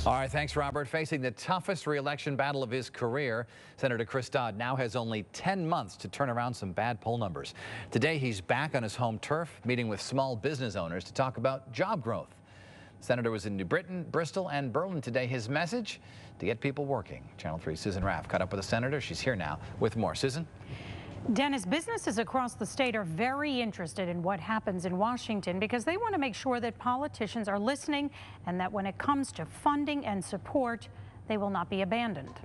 All right, thanks, Robert. Facing the toughest re-election battle of his career, Senator Chris Dodd now has only 10 months to turn around some bad poll numbers. Today, he's back on his home turf, meeting with small business owners to talk about job growth. The senator was in New Britain, Bristol, and Berlin today. His message: to get people working. Channel 3's Susan Raff caught up with the senator. She's here now with more. Susan? Dennis, businesses across the state are very interested in what happens in Washington because they want to make sure that politicians are listening and that when it comes to funding and support, they will not be abandoned.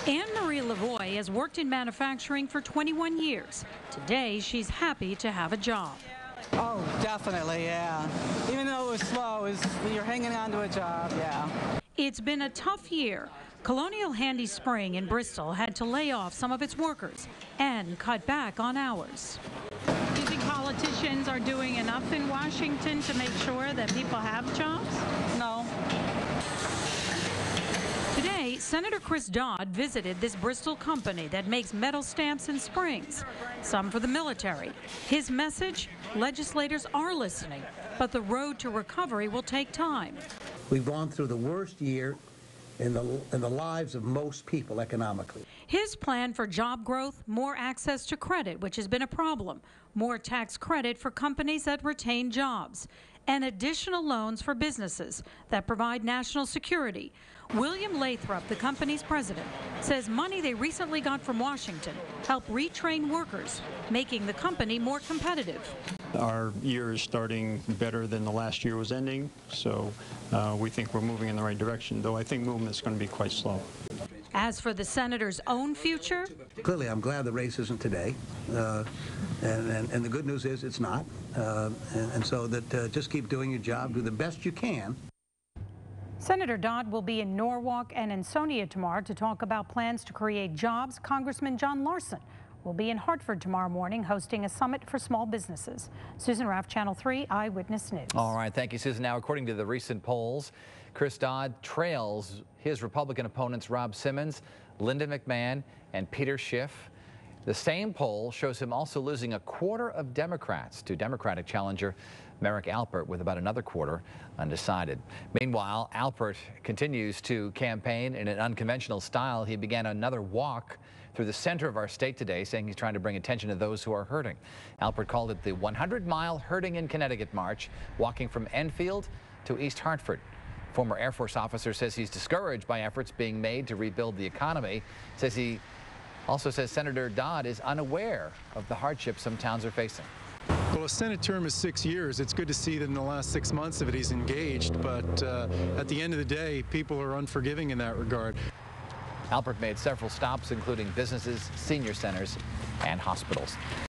Anne-Marie Lavoie has worked in manufacturing for 21 years. Today, she's happy to have a job. Oh, definitely, yeah. Even though it was slow, you're hanging on to a job, yeah. It's been a tough year. Colonial Handy Spring in Bristol had to lay off some of its workers and cut back on hours. Do you think politicians are doing enough in Washington to make sure that people have jobs? No. Today, Senator Chris Dodd visited this Bristol company that makes metal stamps and springs, some for the military. His message: legislators are listening, but the road to recovery will take time. We've gone through the worst year in the lives of most people economically. His plan for job growth: more access to credit, which has been a problem, more tax credit for companies that retain jobs, and additional loans for businesses that provide national security. William Lathrop, the company's president, says money they recently got from Washington helped retrain workers, making the company more competitive. Our year is starting better than the last year was ending, so we think we're moving in the right direction, though I think movement's going to be quite slow. As for the senator's own future, clearly I'm glad the race isn't today, and the good news is it's not, and so that just keep doing your job, do the best you can. Senator Dodd will be in Norwalk and Ansonia tomorrow to talk about plans to create jobs. Congressman John Larson will be in Hartford tomorrow morning hosting a summit for small businesses. Susan Raff, Channel 3 Eyewitness News. All right, thank you, Susan. Now, according to the recent polls, Chris Dodd trails his Republican opponents Rob Simmons, Linda McMahon, and Peter Schiff. The same poll shows him also losing a quarter of Democrats to Democratic challenger Merrick Alpert, with about another quarter undecided. Meanwhile, Alpert continues to campaign in an unconventional style. He began another walk through the center of our state today, saying he's trying to bring attention to those who are hurting. Alpert called it the 100-mile Hurting in Connecticut march, walking from Enfield to East Hartford. Former Air Force officer says he's discouraged by efforts being made to rebuild the economy. He also says Senator Dodd is unaware of the hardships some towns are facing. Well, a Senate term is 6 years. It's good to see that in the last 6 months of it he's engaged, but at the end of the day, people are unforgiving in that regard. Alpert made several stops, including businesses, senior centers, and hospitals.